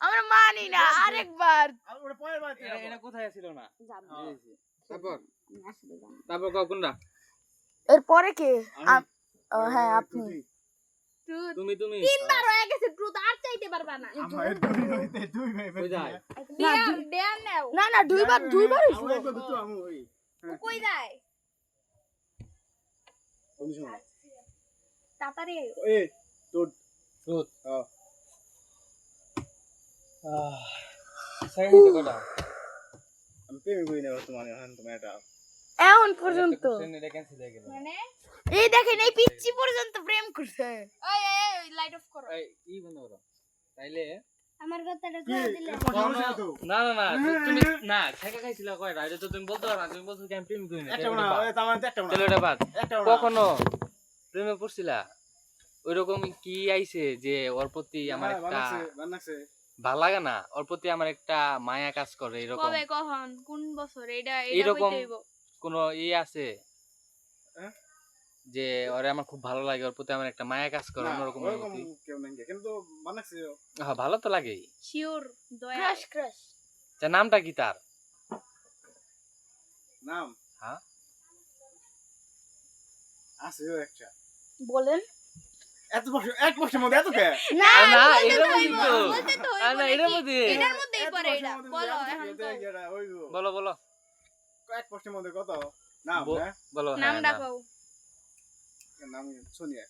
আমরা মানি না আরেকবার এটা কোথায় ছিল না তারপর কোনটা এরপরে কে হ্যাঁ আপনি তুমি তিনবার হয়ে গেছে ট্রুথ আর চাইতে পারবা না কই যায় দেয়ার নাও না না দুইবার হইছিল কই যায় তাড়াতাড়ি ট্রুথ সাইড কোটা আমি প্রেমে কই না তোমার তুমি এটা এখন পর্যন্ত এটা ক্যান্সেল হয়ে গেল মানে এই দেখেন এই পিচ্চি পর্যন্ত প্রেম করছে ওই লাইট অফ করো এই ই বন্ধ করো তাইলে আমার কথাটা কই দিলে না না না তুমি না ঠেকা খাইছিলা কয়টা এটা তো তুমি বলতে পারো না তুমি বলছো কি আমি প্রেম করি না একটা না ওই তার মানে একটা না চলো এটা বাদ একটা না কখনো প্রেমে পড়ছিলা ওইরকম কি আইছে যে ওর প্রতি আমার একটা বানাছে ভালো লাগে না ওর প্রতি আমার একটা মায়া কাজ করে এরকম কবে কখন কোন বছর এটা এরকম কইতে হইব কোন ই আছে যে ওরে আমার খুব ভালো লাগে ওর প্রতি আমার একটা মায়া কাজ করে অন্যরকম অনুভূতি কেউ নাই কিন্তু বানাছে হ্যাঁ ভালো তো লাগেই শিওর দয়া ক্রাশ যে নামটা কি তার নাম হ্যাঁ আছে একটা বলেন এত বছর এক বছরের মধ্যে এত কে না না বলতে এটার তো মধ্যে হইব না এটার মধ্যে এটার মধ্যেই পড়ে এটা বলো এখন তো বলো বলো এক বছরের মধ্যে কত নাম হ্যাঁ বলো নামটা কও নাম সোনিয়া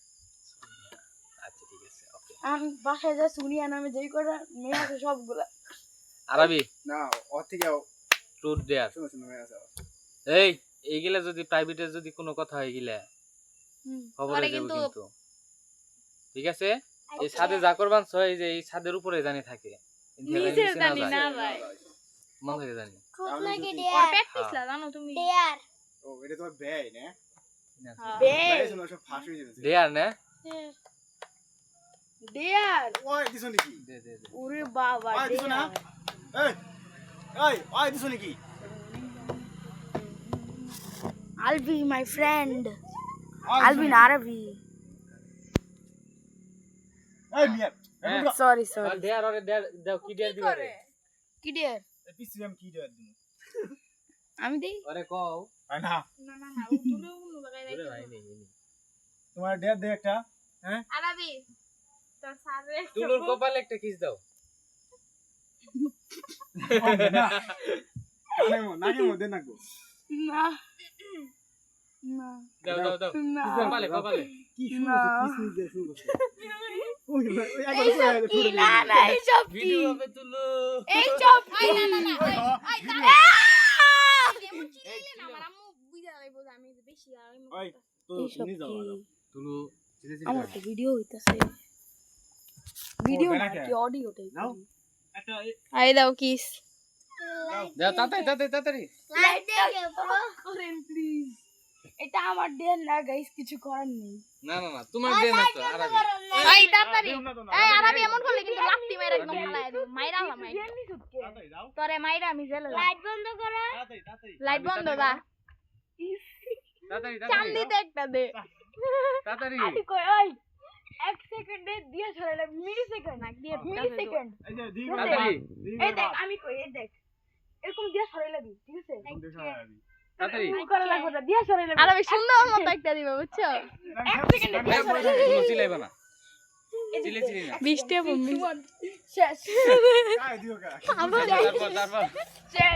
আচ্ছা ঠিক আছে ওকে আমি বাসায় যা সুনিয়া নামে যেই করে মেয়ে আছে সবগুলা আরবি না ওর থেকে ট্রুথ দেয়ার শুনো মেয়ে আছে এই এইগুলা যদি প্রাইভেটে যদি কোনো কথা হয়ে গিলা খবরে পরে দেব কিন্তু কিন্তু ঠিক আছে এই ছাদে যা করবান সই যে এই ছাদের উপরে জানি থাকে নিচে জানি না ভাই মন থেকে জানি খুব লাগে আর প্র্যাকটিস লা জানো তুমি ডেয়ার ও এটা তো বেই না বে বেই শুনো সব ফাঁস হয়ে যাবে দেয়ার না ডেয়ার ওই দিছো নাকি দে দে দে ওরে বাবা ওই দিছো না এই ওই দিছো নাকি I'll be my friend. I'll be in Arabi. এই মিয়া Sorry. দেয়ার ওরে দেয়ার দাও কি দেয়ার দিবা রে কি ডেয়ার পিসিএম কি দেয় দিন আমি দেই ওরে কও আয় না না ও তুলে উনো লাগাই ওরে রাখো ভাই নেই নেই তোমার ডেট দে একটা হ্যাঁ আরাবি তোর সারে তুলুর কপালে একটা কিস দাও নাকি মধ্যে নাকো না না দাও না কপালে কি শুরু হচ্ছে কিস দিয়ে শুরু করছে ওই একবার করে না না এই সব কি ভিডিও হবে তুলু এই সব আই না ওই এমন চিল্লাইলে না আমার আম্মু বুঝা লাইবো যে আমি বেশি আর ওই তো এই সব নি যাও কি তুলু ধীরে ধীরে আমার তো ভিডিও হইতাছে ভিডিও না কি অডিওটাই নাও একটা আই দাও কিস দাও তাড়াতাড়ি লাইট দিয়ে পুরো করেন প্লিজ এটা আমার দেন না গাইস কিছু করার নেই না তোমার দেন না তো আরবি আই তাড়াতাড়ি এই আরাবি এমন করলে কিন্তু লাফতি মাইরা একদম ফলাই দেব মাইরা না মাইরা তাড়াতাড়ি যাও তোরে মাইরা আমি জেলে লাইট বন্ধ করো তাড়াতাড়ি লাইট বন্ধ দা তাড়াতাড়ি চান্দিতে একটা দে তাড়াতাড়ি আরে কই ওই 1 সেকেন্ডে দিয়ে ছড়াইলে মিলি সেকেন্ড না দিয়ে মিলি সেকেন্ড এই যে দি তাড়াতাড়ি এই দেখ আমি কই এই দেখ এরকম দিয়ে ছড়াইলে দি ঠিক আছে তাড়াতাড়ি কি করা লাগবে না দিয়ে ছড়াইলে আর আমি সুন্দর মতো একটা দিব বুঝছো 1 সেকেন্ডে দিয়ে ছড়াইলে চিলাইবা না চিলে না 20 টা শেষ কাই দিও কা তারপর শেষ